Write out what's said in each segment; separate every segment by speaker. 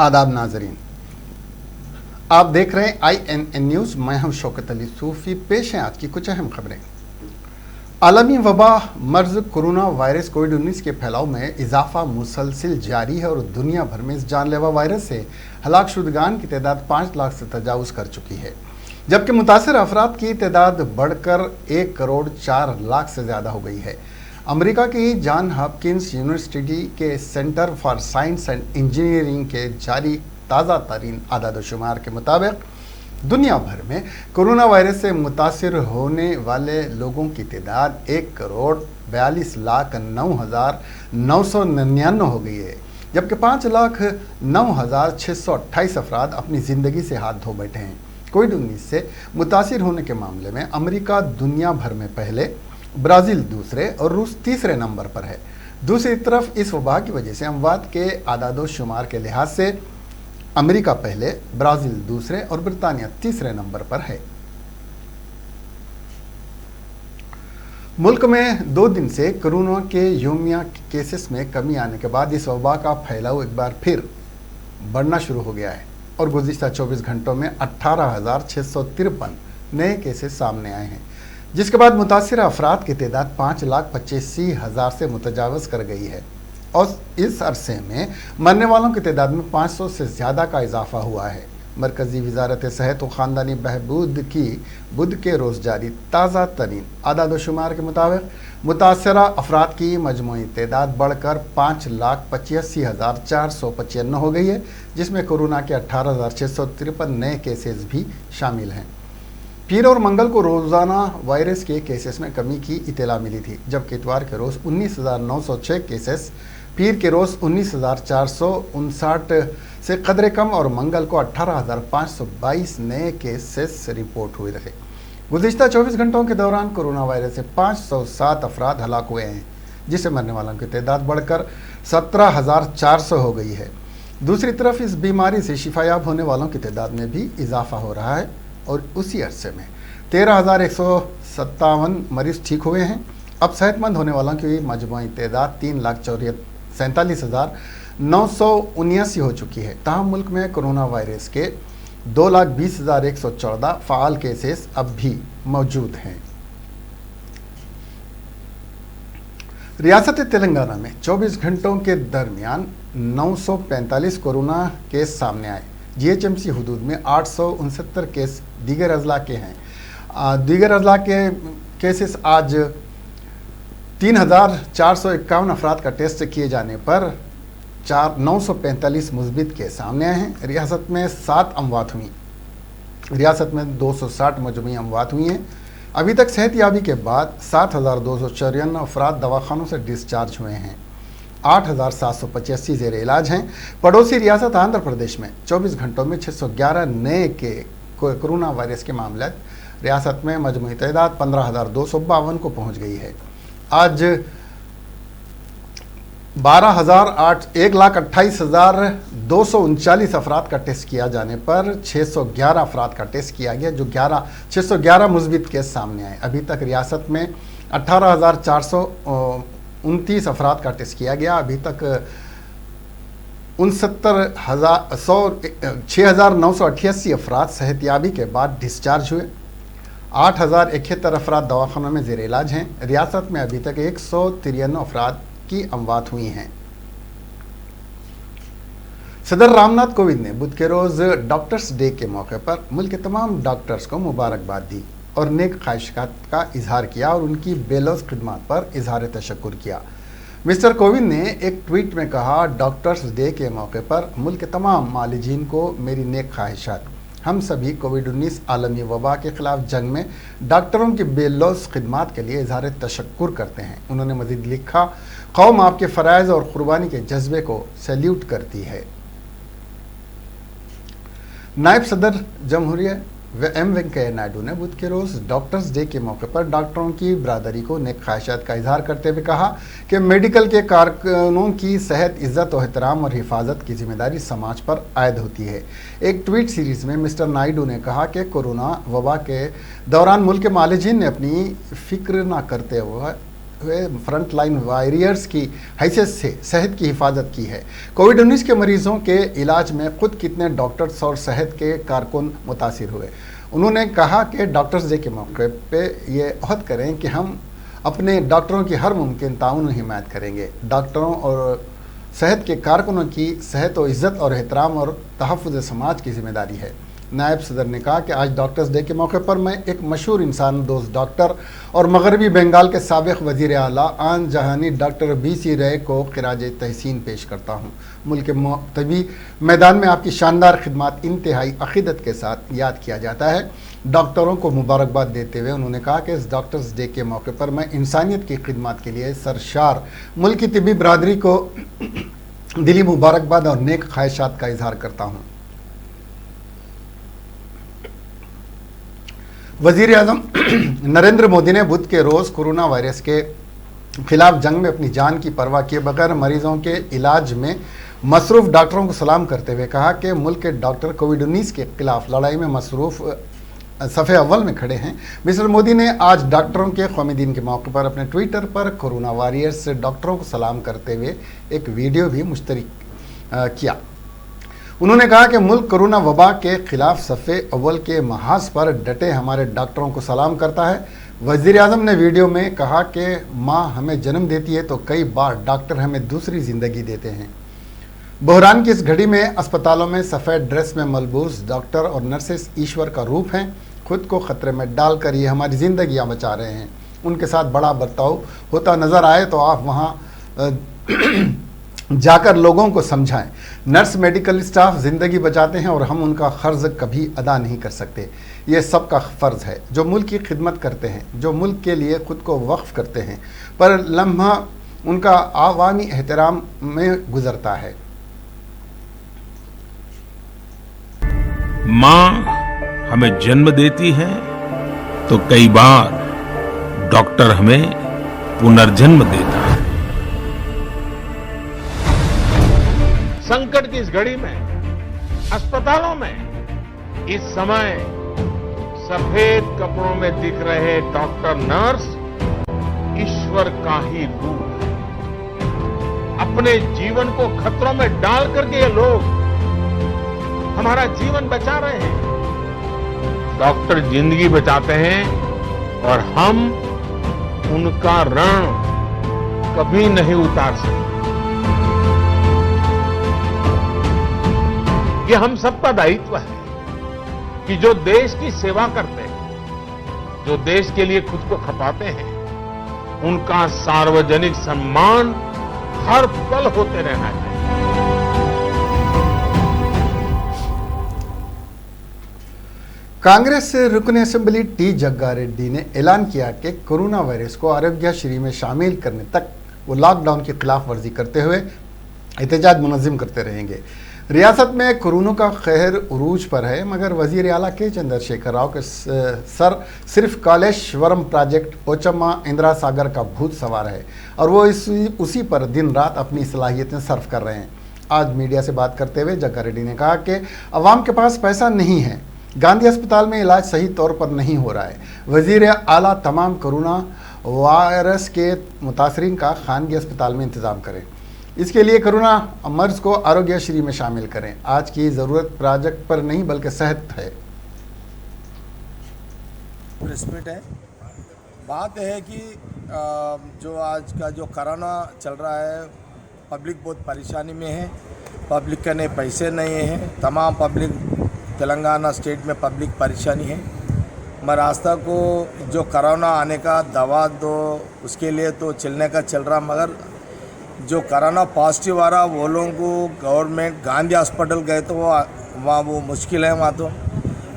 Speaker 1: आदाब नाजरीन, आप देख रहे हैं INN न्यूज़। मैं हूं शौकत अली सूफ़ी। पेश हैं आज की कुछ अहम खबरें। आलमी वबा मर्ज कोरोना वायरस कोविड-19 के फैलाव में इजाफा मुसलसिल जारी है और दुनिया भर में इस जानलेवा वायरस से हलाक शुदगान की तादाद 5 लाख से तजावुज़ कर चुकी है, जबकि मुतासर अफराद की तादाद बढ़कर 1 करोड़ 4 लाख से ज़्यादा हो गई है। अमेरिका की जॉन हॉपकिंस यूनिवर्सिटी के centre for science and engineering के जारी ताज़ा तरीन आदाद-ओ-शुमार के मुताबिक दुनिया भर में कोरोना वायरस से मुतासर होने वाले लोगों की तादाद 1 करोड़ 42 लाख 9,999 हो गई है, जबकि 5 लाख 9,628 अफराद अपनी ज़िंदगी से हाथ धो बैठे हैं। कोविड-19 से मुतासर होने के मामले में अमेरिका दुनिया भर में पहले, ब्राज़ील दूसरे और रूस तीसरे नंबर पर है। दूसरी तरफ इस वबा की वजह से अमवात के आदाद-ओ-शुमार के लिहाज से अमेरिका पहले, ब्राज़ील दूसरे और ब्रितानिया तीसरे नंबर पर है। मुल्क में 2 दिन से कोरोना के यौमिया केसेस में कमी आने के बाद इस वबा का फैलाव एक बार फिर बढ़ना शुरू हो गया है और गुज़िश्ता 24 घंटों में 18,653 नए केसेस सामने आए हैं, जिसके बाद मुतासिर अफराद की तादाद 5,85,000 से मुतजावज़ कर गई है और इस अरसे में मरने वालों की तादाद में 500 से ज़्यादा का इजाफा हुआ है। मरकज़ी वज़ारत सेहत व ख़ानदानी बहबूद की बुध के रोज़ जारी ताज़ा तरीन आदाद-ओ-शुमार के मुताबिक मुतासरा अफराद की मजमूई तादाद बढ़कर 5,85,495 हो गई है, जिसमें कोरोना के 18,653 नए केसेस भी शामिल हैं। पीर और मंगल को रोज़ाना वायरस के केसेस में कमी की इत्तला मिली थी, जबकि इतवार के रोज़ 19,906 केसेस, पीर के रोज़ 19,459 से कदरे कम और मंगल को 18,522 नए केसेस रिपोर्ट हुए रहे। गुज़िश्ता 24 घंटों के दौरान कोरोना वायरस से 507 अफराद हलाक हुए हैं, जिससे मरने वालों की तादाद बढ़कर 17,400 हो गई है। दूसरी तरफ इस बीमारी से शिफायाब होने वालों की तादाद में भी इजाफा हो रहा है और उसी अरसे में 13,157 मरीज़ ठीक हुए हैं। अब सेहतमंद होने वालों की मजमूई तादाद 3,47,979 हो चुकी है। ताहम मुल्क में कोरोना वायरस के 2,20,114 फ़ाल केसेस अब भी मौजूद हैं। रियासत तेलंगाना में 24 घंटों के दरमियान 945 कोरोना केस सामने आए। GHMC हदूद में 869 केस दीगर अजला के हैं। दीगर अजला के केसेस आज 3,451 अफराद का टेस्ट किए जाने पर 945 मुस्बित केस सामने आए हैं। रियासत में 7 अमवात हुई। रियासत में 260 मजमूई अमवात हुई हैं। अभी तक सेहतयाबी के बाद 7,254 अफराद दवाखानों से डिस्चार्ज हुए हैं। 8,785 ज़ेर इलाज हैं। पड़ोसी रियासत आंध्र प्रदेश में 24 घंटों में 611 नए के कोरोना वायरस के मामले, रियासत में मजमूई तादाद 15,252 को पहुंच गई है। आज 1,28,239 अफराद का टेस्ट किया जाने पर 611 अफराद का टेस्ट किया गया, जो 611 मुस्बित केस सामने आए। अभी तक रियासत में 18,429 अफराद का टेस्ट किया गया। अभी तक 6,988 अफराद सेहतयाबी के बाद डिस्चार्ज हुए। 8,071 अफराद दवाखानों में ज़ेर इलाज हैं। रियासत में अभी तक 193 अफराद की अमवात हुई हैं। सदर रामनाथ कोविंद ने बुध के रोज़ डॉक्टर्स डे के मौके पर मुल्क के तमाम डॉक्टर्स को मुबारकबाद दी और नेक ख्वाहिशात का इजहार किया और उनकी बेलौस खिदमत पर इजहार तशक्कुर किया। मिस्टर कोविंद ने एक ट्वीट में कहा, डॉक्टर्स डे के मौके पर मुल्क के तमाम मालिजीन को मेरी नेक ख्वाहिशात। हम सभी कोविड-19 आलमी वबा के ख़िलाफ़ जंग में डॉक्टरों की बेलौस खिदमत के लिए इजहार तशक्कुर करते हैं। उन्होंने मज़ीद लिखा, कौम आपके फ़राइज़ और क़ुरबानी के जज्बे को सैल्यूट करती है। नायब सदर जमहूरिया वेंकैया नायडू ने बुध के रोज़ डॉक्टर्स डे के मौके पर डॉक्टरों की बरादरी को नेक ख्वाहिशात का इजहार करते हुए कहा कि मेडिकल के कारकुनों की सेहत, इज़्ज़त और एहतराम और हिफाजत की जिम्मेदारी समाज पर आयद होती है। एक ट्वीट सीरीज़ में मिस्टर नायडू ने कहा कि कोरोना वबा के दौरान मुल्क के मालिजीन ने अपनी फ़िक्र न करते हुए हुए फ्रंट लाइन वॉरियर्स की हैसियत से सेहत की हिफाजत की है। कोविड-19 के मरीजों के इलाज में खुद कितने डॉक्टर्स और सेहत के कारकुन मुतासिर हुए। उन्होंने कहा कि डॉक्टर्स डे के मौके पे ये अहद करें कि हम अपने डॉक्टरों की हर मुमकिन ताउन हिमायत करेंगे। डॉक्टरों और सेहत के कारकुनों की सेहत और इज़्ज़त और एहतराम और तहफ़्फ़ुज़ समाज की जिम्मेदारी है। नायब सदर ने कहा कि आज डॉक्टर्स डे के मौके पर मैं एक मशहूर इंसान दोस्त डॉक्टर और मगरबी बंगाल के साबिक़ वज़ीर आला आन जहानी डॉक्टर BC रॉय को ख़िराज तहसीन पेश करता हूँ। मुल्क के तबी मैदान में आपकी शानदार खिदमत इंतहाई अक़ीदत के साथ याद किया जाता है। डॉक्टरों को मुबारकबाद देते हुए उन्होंने कहा कि इस डॉक्टर्स डे के मौके पर मैं इंसानियत की खिदमत के लिए सरशार मुल्क की तिबी बरादरी को दिली मुबारकबाद और नेक ख्वाहिशात का इजहार करता हूँ। वज़ीर आज़म नरेंद्र मोदी ने बुध के रोज़ कोरोना वायरस के खिलाफ जंग में अपनी जान की परवाह किए बगैर मरीजों के इलाज में मसरूफ़ डॉक्टरों को सलाम करते हुए कहा कि मुल्क के डॉक्टर कोविड-19 के खिलाफ लड़ाई में मसरूफ़ सफ़े अव्वल में खड़े हैं। मिस्टर मोदी ने आज डॉक्टरों के कौमी दिन के मौके पर अपने ट्विटर पर कोरोना वॉरियर्स से डॉक्टरों को सलाम करते हुए एक वीडियो भी मुश्तरक किया। उन्होंने कहा कि मुल्क कोरोना वबा के खिलाफ सफ़े अव्वल के महाज पर डटे हमारे डॉक्टरों को सलाम करता है। वज़ीर आज़म ने वीडियो में कहा कि माँ हमें जन्म देती है तो कई बार डॉक्टर हमें दूसरी ज़िंदगी देते हैं। बहरान की इस घड़ी में अस्पतालों में सफ़ेद ड्रेस में मलबूस डॉक्टर और नर्सेस ईश्वर का रूप हैं। खुद को ख़तरे में डालकर ये हमारी ज़िंदगियाँ बचा रहे हैं। उनके साथ बड़ा बर्ताव होता नज़र आए तो आप वहाँ जाकर लोगों को समझाएं। नर्स मेडिकल स्टाफ ज़िंदगी बचाते हैं और हम उनका क़र्ज़ कभी अदा नहीं कर सकते। ये सबका फ़र्ज़ है जो मुल्क की खिदमत करते हैं, जो मुल्क के लिए ख़ुद को वक्फ़ करते हैं, पर लम्हा उनका आवामी एहतराम में गुज़रता है।
Speaker 2: माँ हमें जन्म देती है तो कई बार डॉक्टर हमें पुनर्जन्म देता है। संकट की इस घड़ी में अस्पतालों में इस समय सफेद कपड़ों में दिख रहे डॉक्टर नर्स ईश्वर का ही रूप है। अपने जीवन को खतरों में डाल करके ये लोग हमारा जीवन बचा रहे हैं। डॉक्टर जिंदगी बचाते हैं और हम उनका ऋण कभी नहीं उतार सकते। ये हम सबका दायित्व है कि जो देश की सेवा करते हैं, जो देश के लिए खुद को खपाते हैं, उनका सार्वजनिक सम्मान हर पल होते रहना चाहिए।
Speaker 1: कांग्रेस रुकन असेंबली टी जग्गा रेड्डी ने ऐलान किया कि कोरोना वायरस को आरोग्यश्री में शामिल करने तक वो लॉकडाउन की खिलाफ वर्जी करते हुए एहतजाज मुनज़्ज़म करते रहेंगे। रियासत में कोरोना का कहर उरूज पर है, मगर वज़ीर आला के चंद्रशेखर राव के सर सिर्फ कालेश्वरम प्रोजेक्ट पोचम्मा इंदिरा सागर का भूत सवार है और वो उसी पर दिन रात अपनी सलाहियतें सर्व कर रहे हैं। आज मीडिया से बात करते हुए जग्गा रेड्डी ने कहा कि अवाम के पास पैसा नहीं है, गांधी अस्पताल में इलाज सही तौर पर नहीं हो रहा है। वज़ीर आला तमाम कोरोना वायरस के मुतासरीन का खानगी अस्पताल में इंतज़ाम करें। इसके लिए कोरोना मर्ज को आरोग्यश्री में शामिल करें। आज की ज़रूरत प्रोजेक्ट पर नहीं बल्कि सेहत है।
Speaker 3: प्रेस मीट है। बात है कि जो आज का जो कोरोना चल रहा है, पब्लिक बहुत परेशानी में है। पब्लिक के नहीं पैसे नहीं हैं, तमाम पब्लिक तेलंगाना स्टेट में पब्लिक परेशानी है। मैं रास्ता को जो कोरोना आने का दवा दो उसके लिए तो चलने का चल रहा, मगर जो कोरोना पॉजिटिव आ रहा वो लोगों को गवर्नमेंट गांधी हॉस्पिटल गए तो वहाँ वो मुश्किल है। वहाँ तो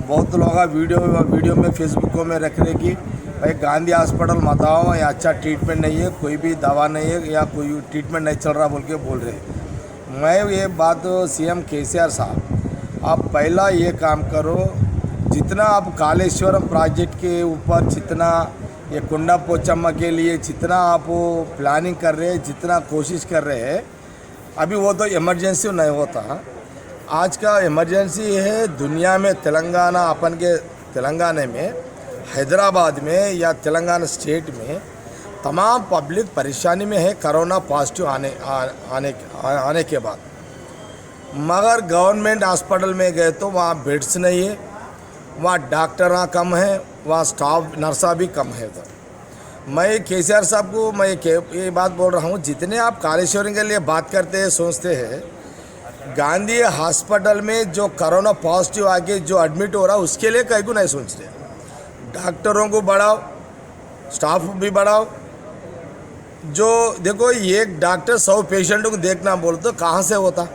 Speaker 3: बहुत लोग वीडियो में फेसबुक में रख रहे कि भाई गांधी हॉस्पिटल मत आओ, या अच्छा ट्रीटमेंट नहीं है, कोई भी दवा नहीं है या कोई ट्रीटमेंट नहीं चल रहा बोल के बोल रहे। मैं ये बात CM KCR साहब, आप पहला ये काम करो, जितना आप कालेश्वरम प्रोजेक्ट के ऊपर जितना ये कुंडा पोचम्मा के लिए जितना आप प्लानिंग कर रहे हैं, जितना कोशिश कर रहे हैं, अभी वो तो इमरजेंसी नहीं होता। आज का इमरजेंसी है दुनिया में। तेलंगाना अपन के तेलंगाना में, हैदराबाद में या तेलंगाना स्टेट में तमाम पब्लिक परेशानी में है कोरोना पॉजिटिव आने के बाद। मगर गवर्नमेंट हॉस्पिटल में गए तो वहाँ बेड्स नहीं है, वहाँ डॉक्टर कम है, वहाँ स्टाफ नर्सा भी कम है। तो मैं केसीआर साहब को मैं ये बात बोल रहा हूँ, जितने आप कालेश्वरी के लिए बात करते हैं सोचते हैं, गांधी हॉस्पिटल में जो कोरोना पॉजिटिव आके जो एडमिट हो रहा है उसके लिए कहीं को नहीं सोच रहे। डॉक्टरों को बढ़ाओ, स्टाफ भी बढ़ाओ। जो देखो एक डॉक्टर 100 पेशेंटों को देखना बोल तो कहाँ से होता?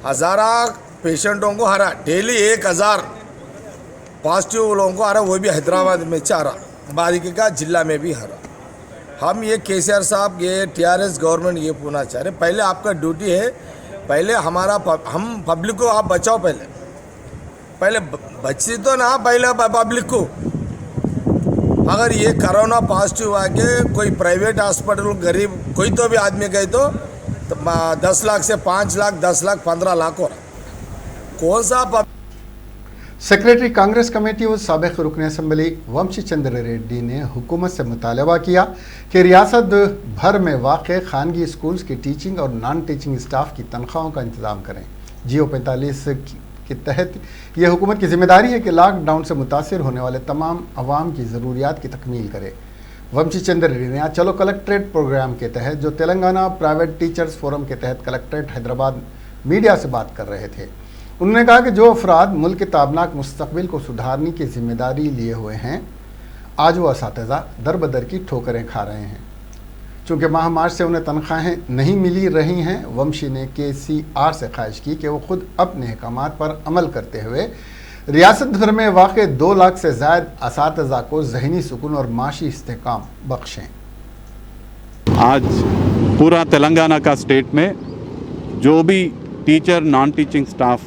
Speaker 3: हज़ारा पेशेंटों को हरा डेली 1000 पॉजिटिव लोगों को हरा, वो भी हैदराबाद में चारा बारिकी का जिला में भी हरा। हम ये केसीआर साहब ये टीआरएस गवर्नमेंट ये पूछना चाह रहे, पहले आपका ड्यूटी है, पहले हम पब्लिक को आप बचाओ, पहले बच्ची तो ना पहले पब्लिक को। अगर ये कोरोना पॉजिटिव आके कोई प्राइवेट हॉस्पिटल गरीब कोई तो भी आदमी गए तो 10 लाख से 5 लाख 10 लाख 15 लाख हो रहा। कौन सा
Speaker 1: सेक्रेटरी कांग्रेस कमेटी और साबिक रुकन असम्बली वंशी चंद्र रेड्डी ने हुकूमत से मुतालबा किया कि रियासत भर में वाक़ खानगी स्कूल्स की टीचिंग और नॉन टीचिंग स्टाफ की तनख्वाहों का इंतज़ाम करें। जियो 45 के तहत यह हुकूमत की जिम्मेदारी है कि लॉकडाउन से मुतासर होने वाले तमाम अवाम की ज़रूरियात की तकमील करे। वंशी चंद्र रेड्डी ने आज चलो कलेक्ट्रेट प्रोग्राम के तहत जो तेलंगाना प्राइवेट टीचर्स फोरम के तहत कलेक्ट्रेट हैदराबाद मीडिया से बात कर रहे थे। उन्होंने कहा कि जो अफराद मुल्क के ताबनाक मुस्तकबिल को सुधारने की जिम्मेदारी लिए हुए हैं, आज वो असातिज़ा दर बदर की ठोकरें खा रहे हैं। चूँकि माह मार्च से उन्हें तनख्वाहें नहीं मिली रही हैं, वंशी ने केसीआर से ख्वाहिश की कि वो खुद अपने अहकामात पर अमल करते हुए रियासत भर में वाक़ 2 लाख से ज़ायद असातिज़ा को ज़हनी सुकून और माशी इस्तेहकाम बख्शें।
Speaker 4: आज पूरा तेलंगाना का स्टेट में जो भी teacher non teaching staff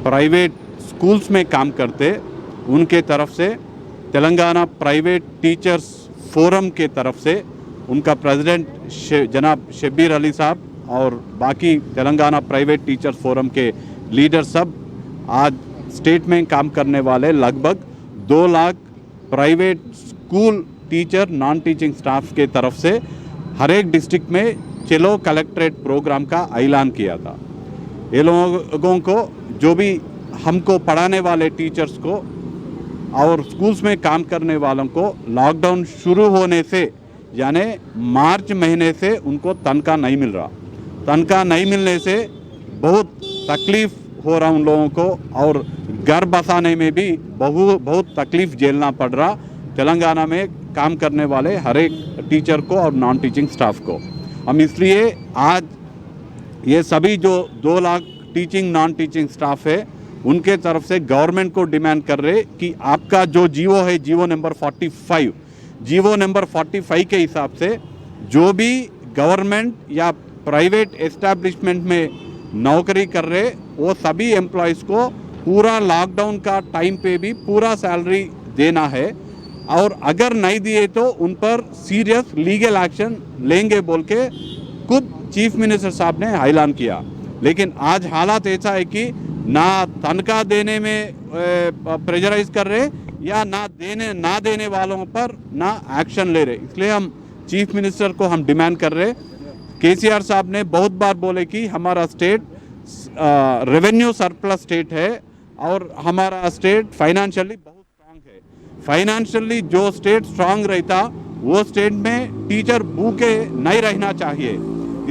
Speaker 4: private schools में काम करते, उनके तरफ से तेलंगाना प्राइवेट टीचर्स फोरम के तरफ से उनका प्रेसिडेंट जनाब शब्बीर अली साहब और बाकी तेलंगाना प्राइवेट टीचर्स फोरम के लीडर सब आज स्टेट में काम करने वाले लगभग 2 lakh private school teacher non teaching staff के तरफ से हर एक डिस्ट्रिक्ट में चलो कलेक्ट्रेट प्रोग्राम का ऐलान किया था। ये लोगों को जो भी हमको पढ़ाने वाले टीचर्स को और स्कूल्स में काम करने वालों को लॉकडाउन शुरू होने से यानी मार्च महीने से उनको तनख्वाह नहीं मिल रहा। तनख्वाह नहीं मिलने से बहुत तकलीफ़ हो रहा उन लोगों को और घर बसाने में भी बहुत तकलीफ़ झेलना पड़ रहा तेलंगाना में काम करने वाले हर एक टीचर को और नॉन टीचिंग स्टाफ को। हम इसलिए आज ये सभी जो 2 lakh teaching non teaching staff है उनके तरफ से गवर्नमेंट को डिमांड कर रहे कि आपका जो जीवो है जीवो नंबर 45 के हिसाब से जो भी गवर्नमेंट या प्राइवेट एस्टैब्लिशमेंट में नौकरी कर रहे वो सभी एम्प्लॉयज़ को पूरा लॉकडाउन का टाइम पे भी पूरा सैलरी देना है और अगर नहीं दिए तो उन पर सीरियस लीगल एक्शन लेंगे बोल के खुद चीफ मिनिस्टर साहब ने ऐलान किया। लेकिन आज हालात ऐसा है कि ना तनख्वाह देने में प्रेशराइज कर रहे या ना देने वालों पर ना एक्शन ले रहे। इसलिए हम चीफ मिनिस्टर को हम डिमांड कर रहे। केसीआर साहब ने बहुत बार बोले कि हमारा स्टेट रेवेन्यू सरप्लस स्टेट है और हमारा स्टेट फाइनेंशियली बहुत स्ट्रांग है। फाइनेंशियली जो स्टेट स्ट्रांग रहता वो स्टेट में टीचर भूखे नहीं रहना चाहिए।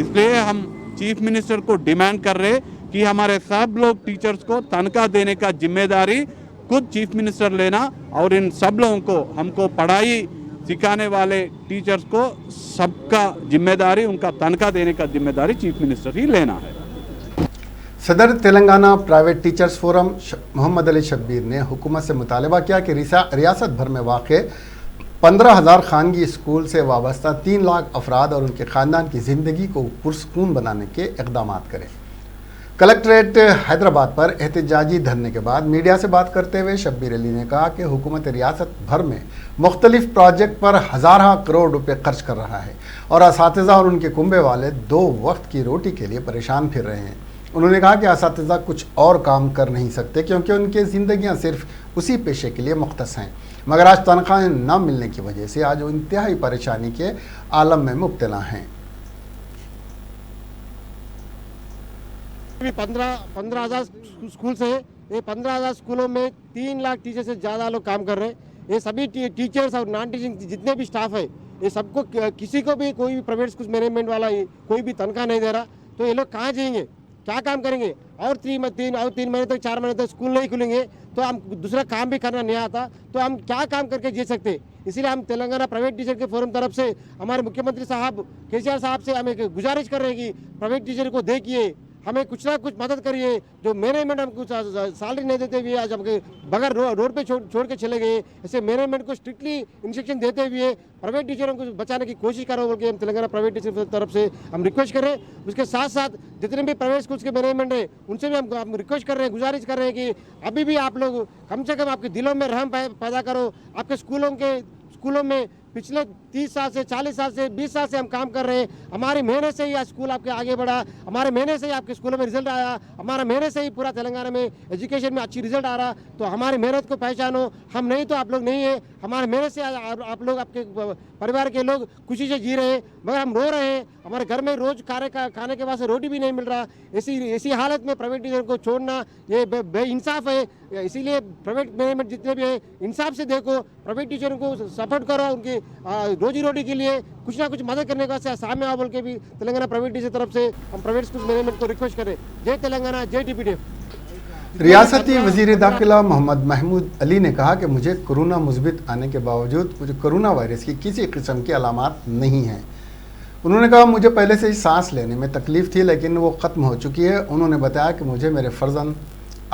Speaker 4: इसलिए हम चीफ मिनिस्टर को डिमांड कर रहे कि हमारे सब लोग टीचर्स को तनख्वाह देने का जिम्मेदारी खुद चीफ मिनिस्टर लेना और इन सब लोगों को हमको पढ़ाई सिखाने वाले टीचर्स को सबका जिम्मेदारी उनका तनख्वाह देने का जिम्मेदारी चीफ मिनिस्टर ही लेना है।
Speaker 1: सदर Telangana private teachers forum Mohammed Ali Shabbir ने हुकूमत से मुतालबा किया कि रियासत भर में वाक़ 15,000 खानगी स्कूल से वाबस्ता 3 लाख अफराद और उनके ख़ानदान की ज़िंदगी को पुरसकून बनाने के इक़दाम करें। कलेक्ट्रेट हैदराबाद पर एहतजाजी धरने के बाद मीडिया से बात करते हुए शब्बीर अली ने कहा कि हुकूमत रियासत भर में मुख्तलिफ प्रोजेक्ट पर हज़ारों करोड़ रुपए खर्च कर रहा है और असातिज़ा और उनके कुंबे वाले 2 वक्त की रोटी के लिए परेशान फिर रहे हैं। उन्होंने कहा कि असातिज़ा कुछ और काम कर नहीं सकते क्योंकि उनकी ज़िंदगियाँ सिर्फ उसी पेशे के लिए मुख्तस हैं। मगर आज तनख्वाहें न मिलने की वजह से आज वो इंतहाई परेशानी के आलम में मुब्तला हैं।
Speaker 5: 15,000 स्कूल से, ये 15,000 स्कूलों में 3 लाख टीचर से ज़्यादा लोग काम कर रहे हैं। ये सभी टीचर्स और नॉन टीचिंग जितने भी स्टाफ है, ये सबको किसी को भी कोई भी प्राइवेट स्कूल मैनेजमेंट वाला कोई भी तनख्वाह नहीं दे रहा, तो ये लोग कहाँ जाएंगे, क्या काम करेंगे? और 3 महीने तक 4 महीने तक स्कूल नहीं खुलेंगे तो हम दूसरा काम भी करना नहीं आता, तो हम क्या काम करके जी सकते? इसीलिए हम तेलंगाना प्राइवेट टीचर के फोरम तरफ से हमारे मुख्यमंत्री साहब केसीआर साहब से हम एक गुजारिश कर रहे हैं कि प्राइवेट टीचर को देखिए, हमें कुछ ना कुछ मदद करिए। जो मैनेजमेंट हमको सैलरी नहीं देते हुए आज हमके बगैर रोड पे छोड़ के चले गए, ऐसे मैनेजमेंट को स्ट्रिक्टली इंस्ट्रक्शन देते हुए प्राइवेट टीचरों को बचाने की कोशिश करो बोल के हम तेलंगाना प्राइवेट टीचर की तरफ से हम रिक्वेस्ट कर रहे हैं। उसके साथ साथ जितने भी प्राइवेट स्कूल्स के मैनेजमेंट है उनसे भी हम रिक्वेस्ट कर रहे हैं, गुजारिश कर रहे हैं कि अभी भी आप लोग कम से कम आपके दिलों में रहम पैदा करो। आपके स्कूलों में पिछले 30 साल से 40 साल से 20 साल से हम काम कर रहे हैं। हमारी मेहनत से ही आज स्कूल आपके आगे बढ़ा, हमारे मेहनत से ही आपके स्कूलों में रिजल्ट आया, हमारा मेहनत से ही पूरा तेलंगाना में एजुकेशन में अच्छी रिजल्ट आ रहा। तो हमारी मेहनत को पहचानो, हम नहीं तो आप लोग नहीं है। हमारे मेहनत से आप लोग, आपके परिवार के लोग खुशी से जी रहे हैं, मगर हम रो रहे हैं। हमारे घर में रोज खाने के बाद से रोटी भी नहीं मिल रहा। ऐसी हालत में प्राइवेट टीचर को छोड़ना ये बेइंसाफ है। इसीलिए प्राइवेट मैनेजमेंट जितने भी है इंसाफ से देखो, प्राइवेट टीचरों को सपोर्ट करो, उनकी रोजी रोटी के लिए कुछ ना कुछ मदद करने का सामने आओ बोल के भी तेलंगाना प्राइवेट टीचर तरफ से हम प्राइवेट स्कूल मैनेजमेंट को रिक्वेस्ट करें। जय तेलंगाना, जय टीपीडीएफ।
Speaker 1: रियासती वजीर दाखिला मोहम्मद महमूद अली ने कहा कि मुझे कोरोना मुस्बित आने के बावजूद मुझे कोरोना वायरस की किसी किस्म की अलामात नहीं हैं। उन्होंने कहा मुझे पहले से ही सांस लेने में तकलीफ थी लेकिन वो ख़त्म हो चुकी है। उन्होंने बताया कि मुझे मेरे फर्जंद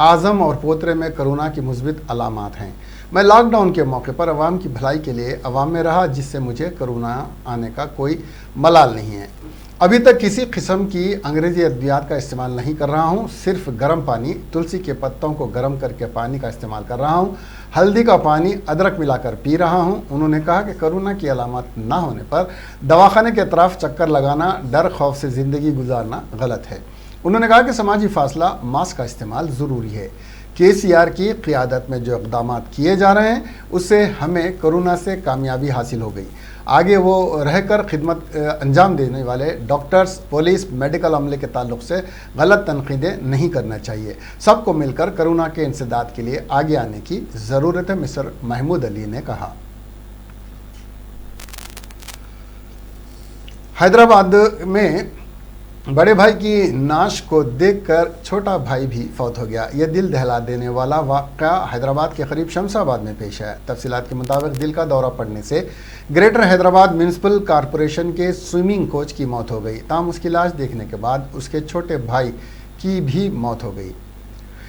Speaker 1: आज़म और पोतरे में कोरोना की मुस्बित अलामात हैं। मैं लॉकडाउन के मौके पर अवाम की भलाई के लिए अवाम में रहा, जिससे मुझे कोरोना आने का कोई मलाल नहीं है। अभी तक किसी किस्म की अंग्रेज़ी अद्वियात का इस्तेमाल नहीं कर रहा हूँ। सिर्फ गर्म पानी, तुलसी के पत्तों को गर्म करके पानी का इस्तेमाल कर रहा हूँ। हल्दी का पानी, अदरक मिलाकर पी रहा हूँ। उन्होंने कहा कि कोरोना की अलामत ना होने पर दवाखाने के अतराफ चक्कर लगाना, डर खौफ से ज़िंदगी गुजारना गलत है। उन्होंने कहा कि समाजी फासला, मास्क का इस्तेमाल ज़रूरी है। केसीआर की क़ियादत में जो इक़दाम किए जा रहे हैं उससे हमें कोरोना से कामयाबी हासिल हो गई। आगे वो रहकर खिदमत अंजाम देने वाले डॉक्टर्स, पुलिस, मेडिकल अमले के ताल्लुक़ से गलत तनक़ीदें नहीं करना चाहिए। सबको मिलकर कोरोना के इंसदाद के लिए आगे आने की ज़रूरत है, मिस्टर महमूद अली ने कहा। हैदराबाद में बड़े भाई की नाश को देखकर छोटा भाई भी फौत हो गया। यह दिल दहला देने वाला वाक़या हैदराबाद के करीब शमशाबाद में पेश आया। तफसीलात के मुताबिक दिल का दौरा पड़ने से ग्रेटर हैदराबाद म्यूनिसिपल कॉरपोरेशन के स्विमिंग कोच की मौत हो गई। ताहम उसकी लाश देखने के बाद उसके छोटे भाई की भी मौत हो गई।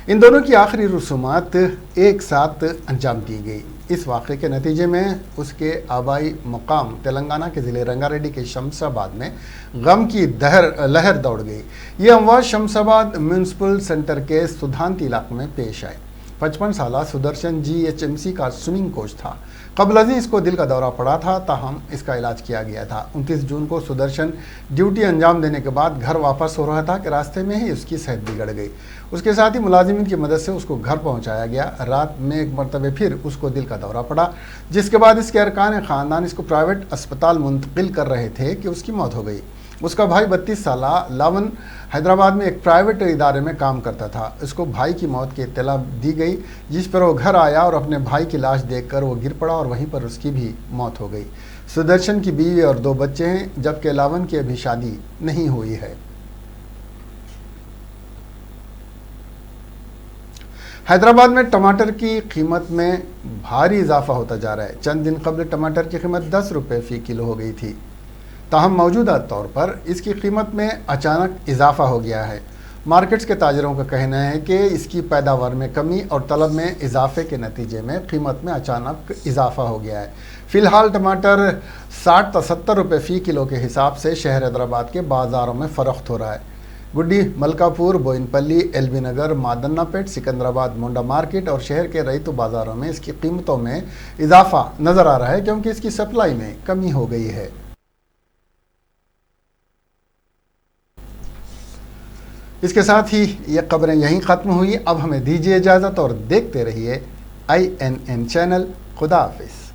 Speaker 1: इन दोनों की आखिरी रसूमात एक साथ अंजाम दी गई। इस वाक़े के नतीजे में उसके आबाई मुकाम तेलंगाना के ज़िले रंगारेड्डी के शमशाबाद में गम की लहर दौड़ गई। ये अमवात शमशाबाद म्यूनिसिपल सेंटर के सुधांत इलाके में पेश आए। 55 साला सुदर्शन GHMC का स्विमिंग कोच था। कबल अज़ीं इसको दिल का दौरा पड़ा था, ताहम इसका इलाज किया गया था। 29 जून को सुदर्शन ड्यूटी अंजाम देने के बाद घर वापस हो रहा था कि रास्ते में ही उसकी सेहत बिगड़ गई। उसके साथ ही मुलाजिमिन की मदद से उसको घर पहुंचाया गया। रात में एक मरतबे फिर उसको दिल का दौरा पड़ा, जिसके बाद इसके अरकान ख़ानदान इसको प्राइवेट अस्पताल मुंतकिल कर रहे थे कि उसकी मौत हो गई। उसका भाई 32 साला लावन हैदराबाद में एक प्राइवेट इदारे में काम करता था। उसको भाई की मौत की इत्तला दी गई, जिस पर वो घर आया और अपने भाई की लाश देखकर वो गिर पड़ा और वहीं पर उसकी भी मौत हो गई। सुदर्शन की बीवी और 2 बच्चे हैं, जबकि लावन की अभी शादी नहीं हुई है। हैदराबाद में टमाटर की कीमत में भारी इजाफा होता जा रहा है। चंद दिन कबल टमाटर की कीमत 10 रुपये फ़ी किलो हो गई थी। ताहम मौजूदा तौर पर इसकी कीमत में अचानक इजाफा हो गया है। मार्केट्स के ताजरों का कहना है कि इसकी पैदावार में कमी और तलब में इजाफे के नतीजे में कीमत में अचानक इजाफा हो गया है। फ़िलहाल टमाटर 60 से 70 रुपये फ़ी किलो के हिसाब से शहर हैदराबाद के बाज़ारों में फ़रोख्त हो रहा है। गुड्डी, मलकापुर, बोइनपल्ली, एलबी नगर, मादन्नापेट, सिकंदराबाद, मुंडा मार्केट और शहर के रईतु बाज़ारों में इसकी कीमतों में इजाफा नज़र आ रहा है, क्योंकि इसकी सप्लाई में कमी हो गई है। इसके साथ ही ये खबरें यहीं ख़त्म हुई। अब हमें दीजिए इजाज़त और देखते रहिए INN चैनल। खुदा हाफिज।